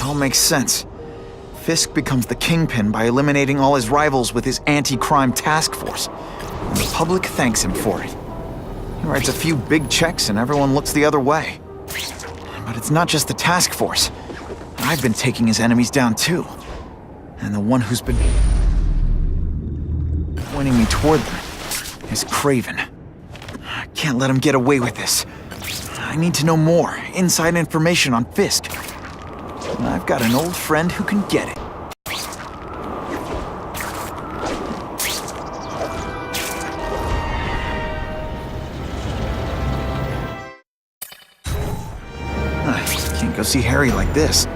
all makes sense. Fisk becomes the kingpin by eliminating all his rivals with his anti-crime task force. And the public thanks him for it. He writes a few big checks and everyone looks the other way. But it's not just the task force. I've been taking his enemies down too. And the one who's been pointing me toward them is Kraven. I can't let him get away with this. I need to know more, inside information on Fisk. And I've got an old friend who can get it. I can't go see Harry like this.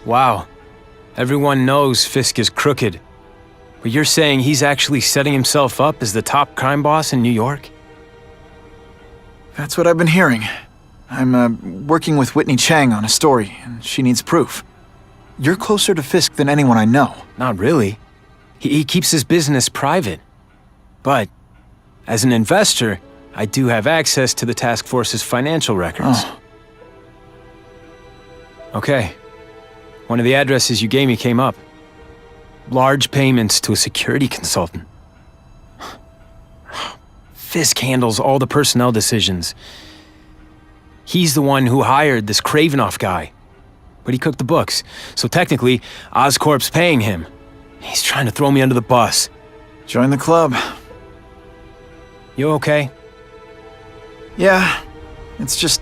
Wow. Everyone knows Fisk is crooked. But you're saying he's actually setting himself up as the top crime boss in New York? That's what I've been hearing. I'm working with Whitney Chang on a story, and she needs proof. You're closer to Fisk than anyone I know. Not really. He keeps his business private. But, as an investor, I do have access to the task force's financial records. Oh. Okay. One of the addresses you gave me came up. Large payments to a security consultant. Fisk handles all the personnel decisions. He's the one who hired this Kravinoff guy. But he cooked the books, so technically, Oscorp's paying him. He's trying to throw me under the bus. Join the club. You okay? Yeah, it's just...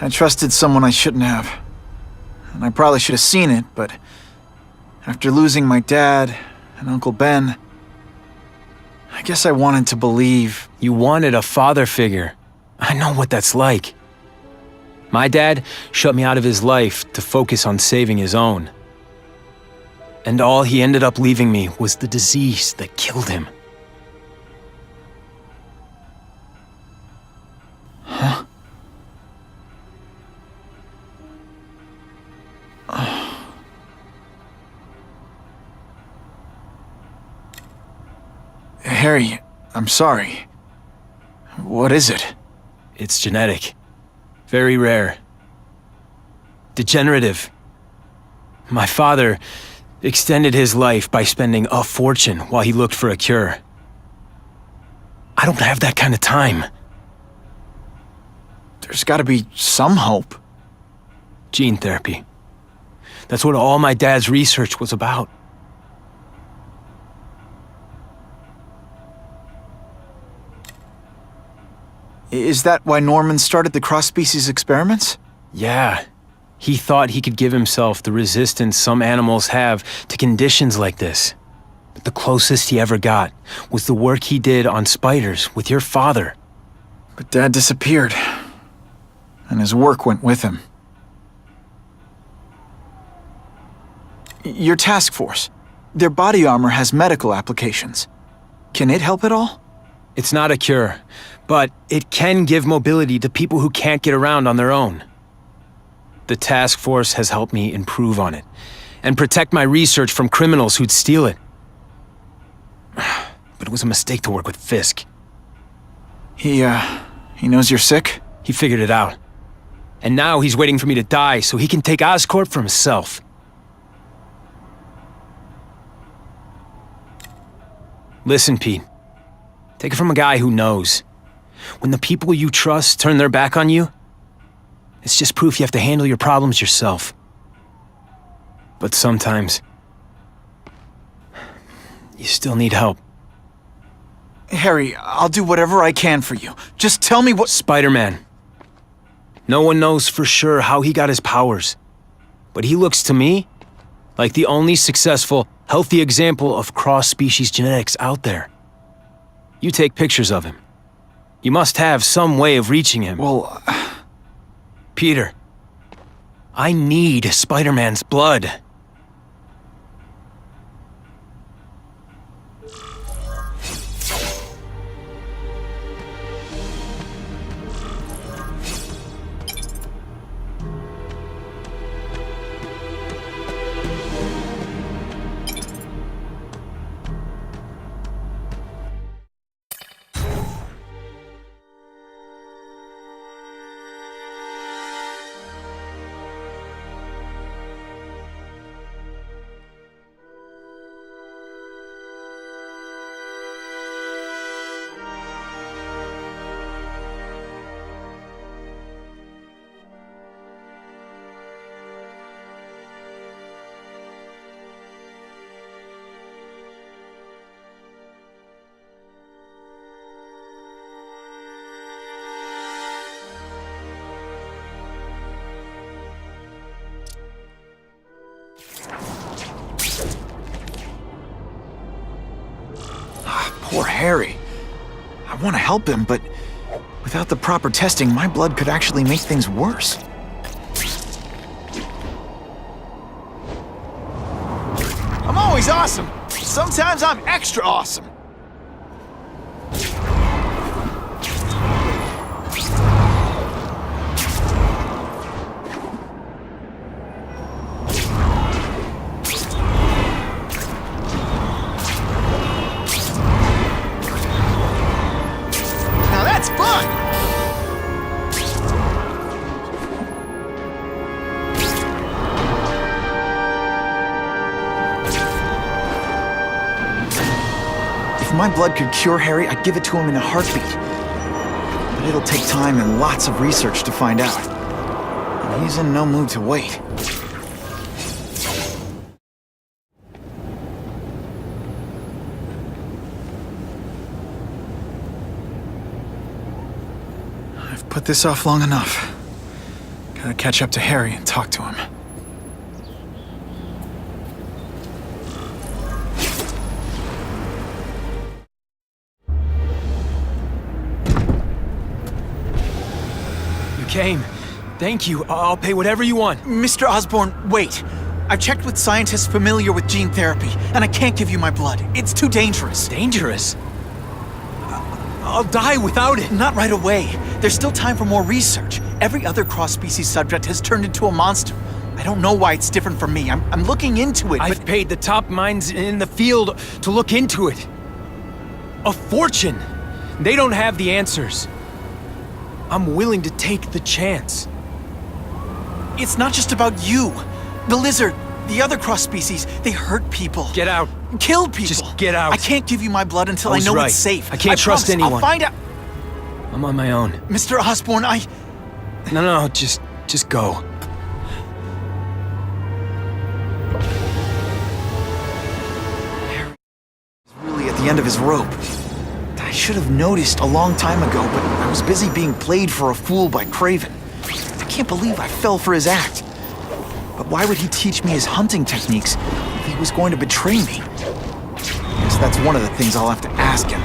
I trusted someone I shouldn't have. And I probably should have seen it, but... after losing my dad and Uncle Ben... I guess I wanted to believe... You wanted a father figure. I know what that's like. My dad shut me out of his life to focus on saving his own. And all he ended up leaving me was the disease that killed him. Huh? Harry, I'm sorry. What is it? It's genetic. Very rare. Degenerative. My father extended his life by spending a fortune while he looked for a cure. I don't have that kind of time. There's gotta be some hope. Gene therapy. That's what all my dad's research was about. Is that why Norman started the cross-species experiments? Yeah. He thought he could give himself the resistance some animals have to conditions like this. But the closest he ever got was the work he did on spiders with your father. But Dad disappeared. And his work went with him. Your task force. Their body armor has medical applications. Can it help at all? It's not a cure, but it can give mobility to people who can't get around on their own. The task force has helped me improve on it, and protect my research from criminals who'd steal it. But it was a mistake to work with Fisk. He knows you're sick? He figured it out. And now he's waiting for me to die so he can take Oscorp for himself. Listen, Pete. Take it from a guy who knows. When the people you trust turn their back on you, it's just proof you have to handle your problems yourself. But sometimes, you still need help. Harry, I'll do whatever I can for you. Just tell me what— Spider-Man. No one knows for sure how he got his powers. But he looks to me like the only successful, healthy example of cross-species genetics out there. You take pictures of him. You must have some way of reaching him. Well, Peter, I need Spider-Man's blood. Poor Harry. I want to help him, but without the proper testing, my blood could actually make things worse. I'm always awesome. Sometimes I'm extra awesome. Now that's fun! If my blood could cure Harry, I'd give it to him in a heartbeat. But it'll take time and lots of research to find out. And he's in no mood to wait. I've put this off long enough. Gotta catch up to Harry and talk to him. Came. Thank you. I'll pay whatever you want. Mr. Osborn, wait. I've checked with scientists familiar with gene therapy, and I can't give you my blood. It's too dangerous. Dangerous? I'll die without it. Not right away. There's still time for more research. Every other cross-species subject has turned into a monster. I don't know why it's different from me. I'm looking into it, I've paid the top minds in the field to look into it. A fortune. They don't have the answers. I'm willing to take the chance. It's not just about you. The lizard, the other cross-species, they hurt people. Get out. Kill people. Just get out. I can't give you my blood until I know right. it's safe. I can't trust promise. anyone. I'll find out. I'm on my own. Mr. Osborn, No, just go. He's really at the end of his rope. I should have noticed a long time ago, but I was busy being played for a fool by Craven. I can't believe I fell for his act. But why would he teach me his hunting techniques if he was going to betray me? I guess that's one of the things I'll have to ask him.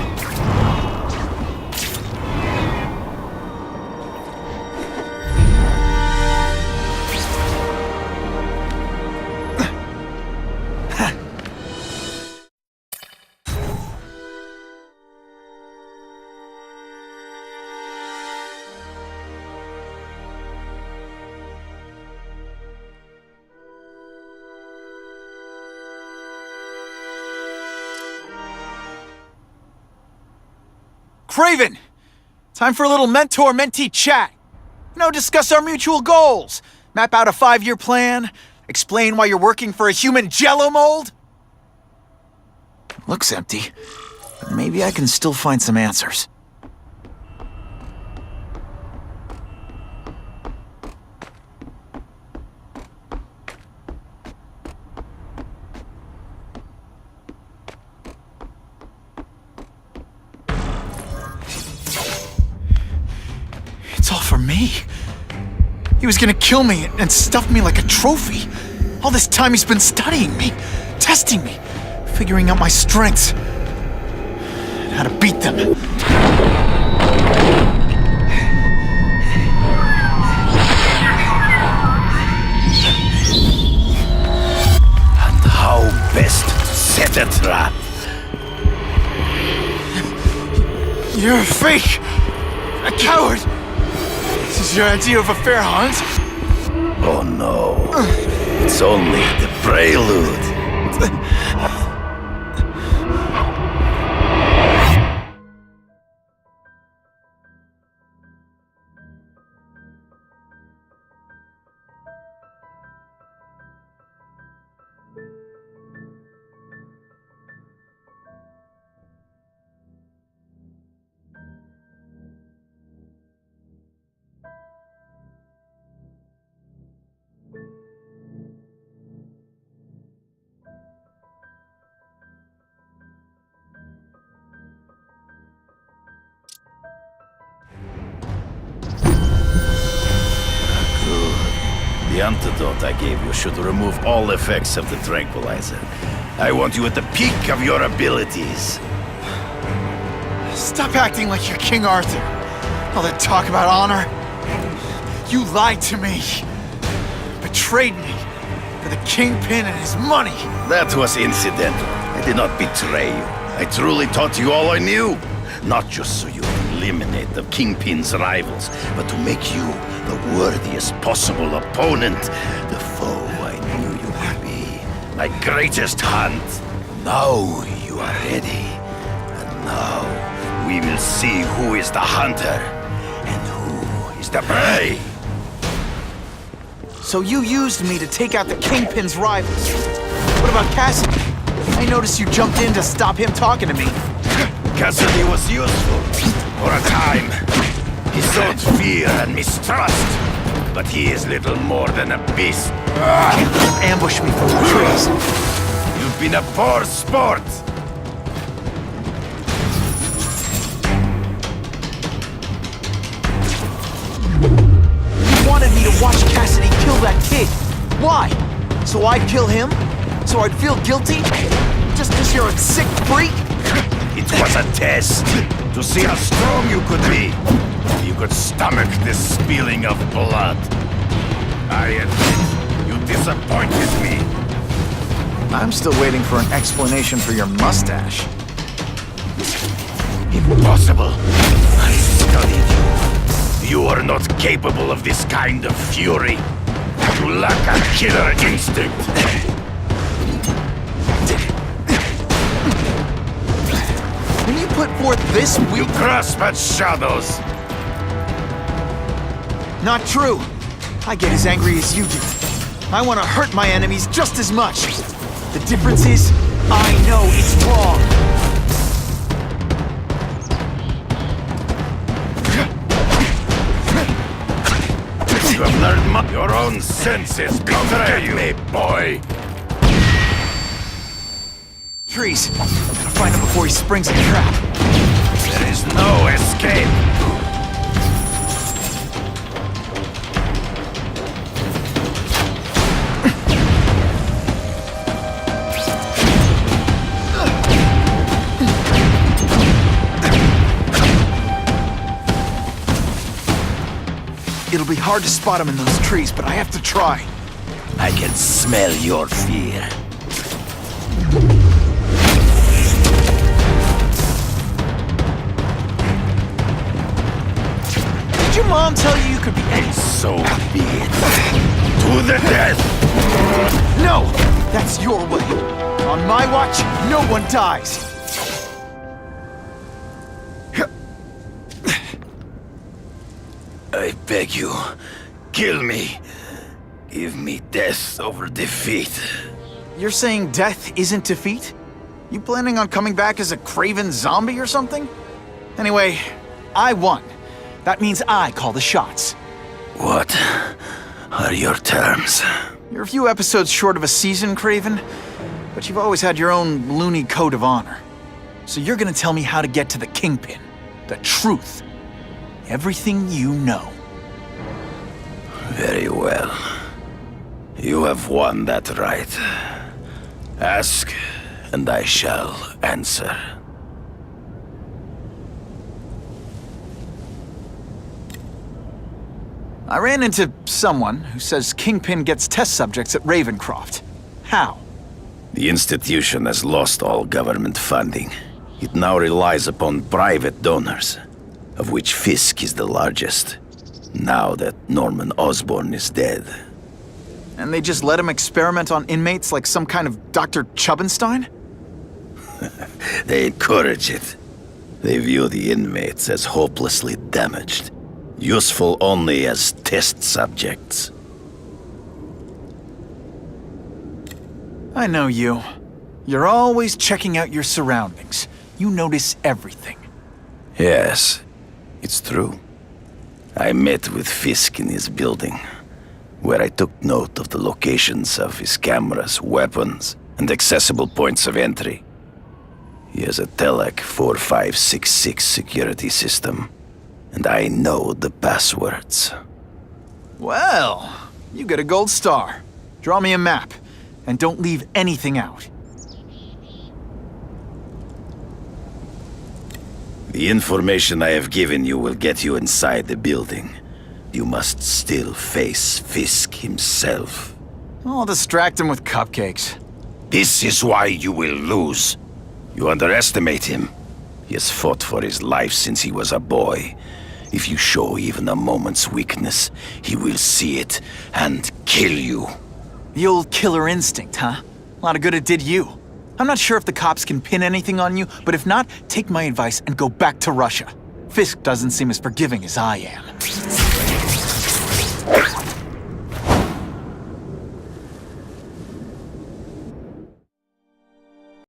Craven! Time for a little mentor-mentee chat. Discuss our mutual goals. Map out a 5-year plan. Explain why you're working for a human Jell-O mold. Looks empty, but maybe I can still find some answers. It's all for me. He was gonna kill me and stuff me like a trophy. All this time he's been studying me, testing me, figuring out my strengths, and how to beat them. And how best to set a trap. You're a fake! A coward! This is your idea of a fair hunt? Oh no. It's only the prelude. The antidote I gave you should remove all effects of the tranquilizer. I want you at the peak of your abilities. Stop acting like you're King Arthur. All that talk about honor. You lied to me. Betrayed me for the Kingpin and his money. That was incidental. I did not betray you. I truly taught you all I knew. Not just so you eliminate the Kingpin's rivals, but to make you the worthiest possible opponent, the foe I knew you would be. My greatest hunt. Now you are ready. And now we will see who is the hunter and who is the prey. So you used me to take out the Kingpin's rivals. What about Cassidy? I noticed you jumped in to stop him talking to me. Cassidy was useful for a time. He sowed fear and mistrust, but he is little more than a beast. Ambush me from the trees. You've been a poor sport. You wanted me to watch Cassidy kill that kid. Why? So I'd kill him? So I'd feel guilty? Just because you're a sick freak? It was a test to see how strong you could be. You could stomach this spilling of blood. I admit, you disappointed me. I'm still waiting for an explanation for your mustache. Impossible. I studied you. You are not capable of this kind of fury. You lack a killer instinct. When you put forth this You weak... grasp at shadows. Not true. I get as angry as you do. I want to hurt my enemies just as much. The difference is, I know it's wrong. You have learned your own senses betray you, boy. Trees. Gotta find him before he springs a trap. There is no escape. It'll be hard to spot him in those trees, but I have to try. I can smell your fear. Did your mom tell you you could be any... So be it. To the death! No! That's your way. On my watch, no one dies. I beg you, kill me. Give me death over defeat. You're saying death isn't defeat? You planning on coming back as a craven zombie or something? Anyway, I won. That means I call the shots. What are your terms? You're a few episodes short of a season, Craven, but you've always had your own loony code of honor. So you're gonna tell me how to get to the Kingpin. The truth. Everything you know. Very well. You have won that right. Ask, and I shall answer. I ran into someone who says Kingpin gets test subjects at Ravencroft. How? The institution has lost all government funding. It now relies upon private donors, of which Fisk is the largest, now that Norman Osborn is dead. And they just let him experiment on inmates like some kind of Dr. Chubbenstein? They encourage it. They view the inmates as hopelessly damaged, useful only as test subjects. I know you. You're always checking out your surroundings. You notice everything. Yes, it's true. I met with Fisk in his building, where I took note of the locations of his cameras, weapons, and accessible points of entry. He has a Telek 4566 security system, and I know the passwords. Well, you get a gold star. Draw me a map, and don't leave anything out. The information I have given you will get you inside the building. You must still face Fisk himself. I'll distract him with cupcakes. This is why you will lose. You underestimate him. He has fought for his life since he was a boy. If you show even a moment's weakness, he will see it and kill you. The old killer instinct, huh? A lot of good it did you. I'm not sure if the cops can pin anything on you, but if not, take my advice and go back to Russia. Fisk doesn't seem as forgiving as I am.